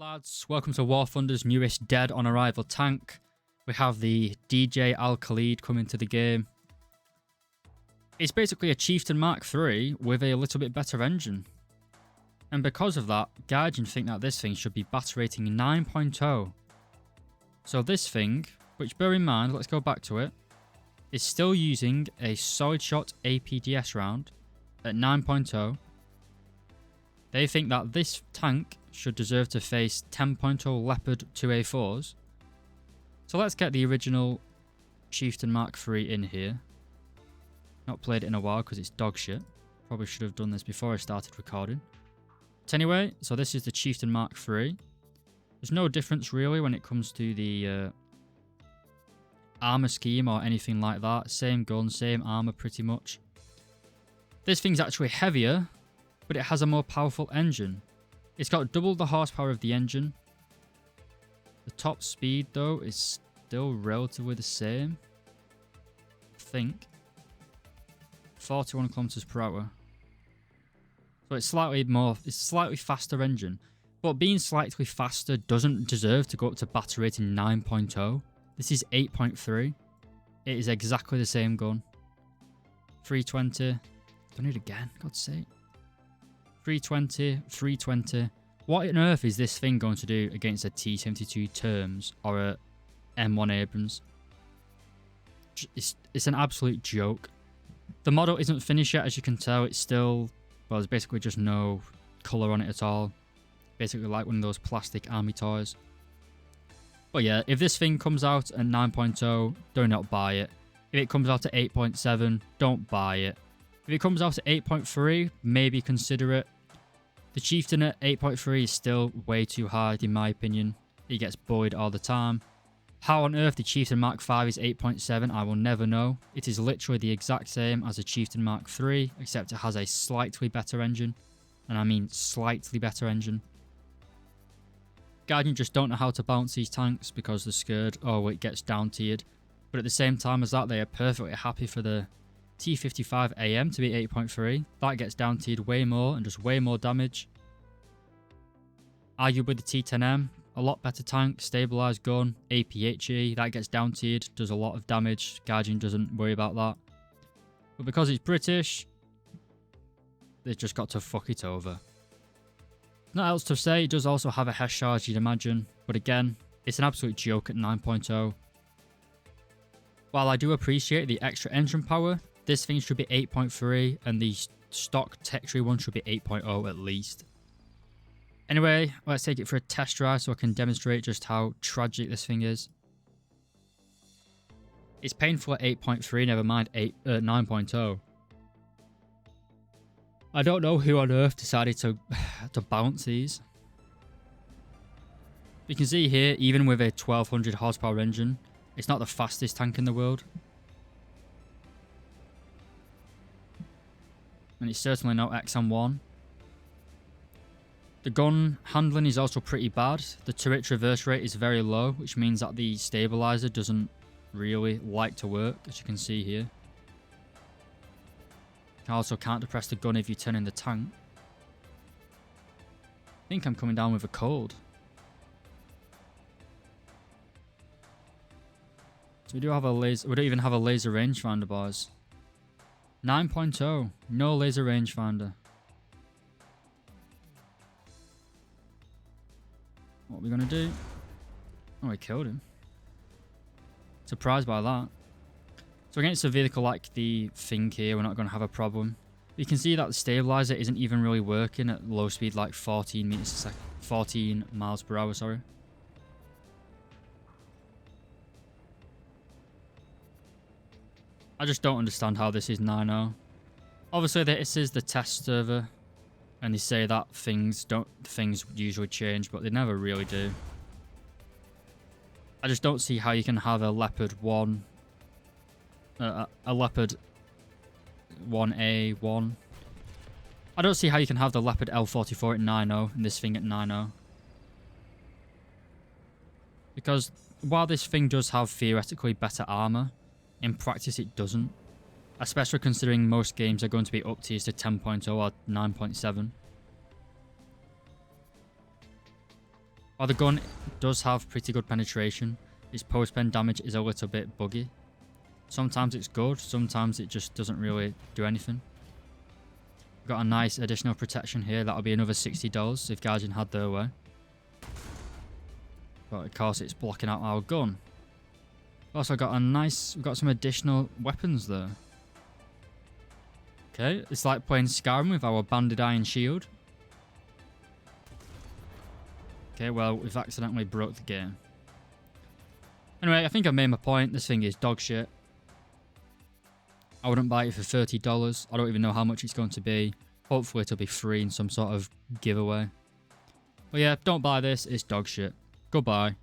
Lads, welcome to War Thunder's newest dead on arrival tank. We have the DJ Khalid coming to the game. It's basically a Chieftain Mark III with a little bit better engine. And because of that, Guardian think that this thing should be batter rating 9.0. So this thing, which bear in mind, let's go back to it, is still using a solid shot APDS round at 9.0. They think that this tank should deserve to face 10.0 Leopard 2A4s. So let's get the original Chieftain Mark III in here. Not played it in a while because it's dog shit. Probably should have done this before I started recording. But anyway, so this is the Chieftain Mark III. There's no difference really when it comes to the armor scheme or anything like that. Same gun, same armor pretty much. This thing's actually heavier, but it has a more powerful engine. It's got double the horsepower of the engine. The top speed though is still relatively the same. I think 41 kilometers per hour. So it's slightly faster engine. But being slightly faster doesn't deserve to go up to batter rating 9.0. This is 8.3. It is exactly the same gun. 320. Don't need it again, God's sake. 320, 320. What on earth is this thing going to do against a T-72 Terms or a M1 Abrams? It's an absolute joke. The model isn't finished yet, as you can tell. It's still, well, there's basically just no colour on it at all. Basically like one of those plastic army toys. But yeah, if this thing comes out at 9.0, do not buy it. If it comes out at 8.7, don't buy it. If it comes out at 8.3, maybe consider it. The Chieftain at 8.3 is still way too hard in my opinion. He gets bullied all the time. How on earth the Chieftain Mark V is 8.7, I will never know. It is literally the exact same as the Chieftain Mark III, except it has a slightly better engine. And I mean slightly better engine. Guardian just don't know how to balance these tanks because they're scared, oh it gets down tiered. But at the same time as that, they are perfectly happy for the T55 AM to be 8.3. That gets down tiered way more and does way more damage. Arguably the T10M, a lot better tank, stabilised gun, APHE, that gets down tiered, does a lot of damage. Guardian doesn't worry about that. But because it's British, they've just got to fuck it over. Not else to say, it does also have a HES charge, you'd imagine. But again, it's an absolute joke at 9.0. While I do appreciate the extra engine power, this thing should be 8.3 and the stock Tech Tree one should be 8.0 at least. Anyway, let's take it for a test drive so I can demonstrate just how tragic this thing is. It's painful at 8.3, never mind 9.0. I don't know who on earth decided to bounce these. You can see here, even with a 1200 horsepower engine, it's not the fastest tank in the world. And it's certainly not XM1. The gun handling is also pretty bad. The turret traverse rate is very low, which means that the stabilizer doesn't really like to work, as you can see here. You also can't depress the gun if you turn in the tank. I think I'm coming down with a cold. So we do have a laser. We don't even have a laser rangefinder, boys. 9.0, no laser rangefinder. What are we gonna do? Oh, we killed him. Surprised by that. So against a vehicle like the thing here, we're not gonna have a problem. You can see that the stabilizer isn't even really working at low speed, like 14 meters a second, 14 miles per hour. Sorry. I just don't understand how this is 9.0. Obviously, this is the test server, and they say that things usually change, but they never really do. I just don't see how you can have a Leopard 1, a Leopard 1A1. I don't see how you can have the Leopard L44 at 9.0 and this thing at 9.0. Because while this thing does have theoretically better armor, in practice it doesn't. Especially considering most games are going to be up tiers to 10.0 or 9.7. While the gun does have pretty good penetration, its post-pen damage is a little bit buggy. Sometimes it's good, sometimes it just doesn't really do anything. We've got a nice additional protection here. That'll be another $60 if Guardian had their way. But of course it's blocking out our gun. Also got we've got some additional weapons there. Okay, it's like playing Skyrim with our banded iron shield. Okay, well, we've accidentally broke the game. Anyway, I think I made my point. This thing is dog shit. I wouldn't buy it for $30. I don't even know how much it's going to be. Hopefully it'll be free in some sort of giveaway. But yeah, don't buy this. It's dog shit. Goodbye.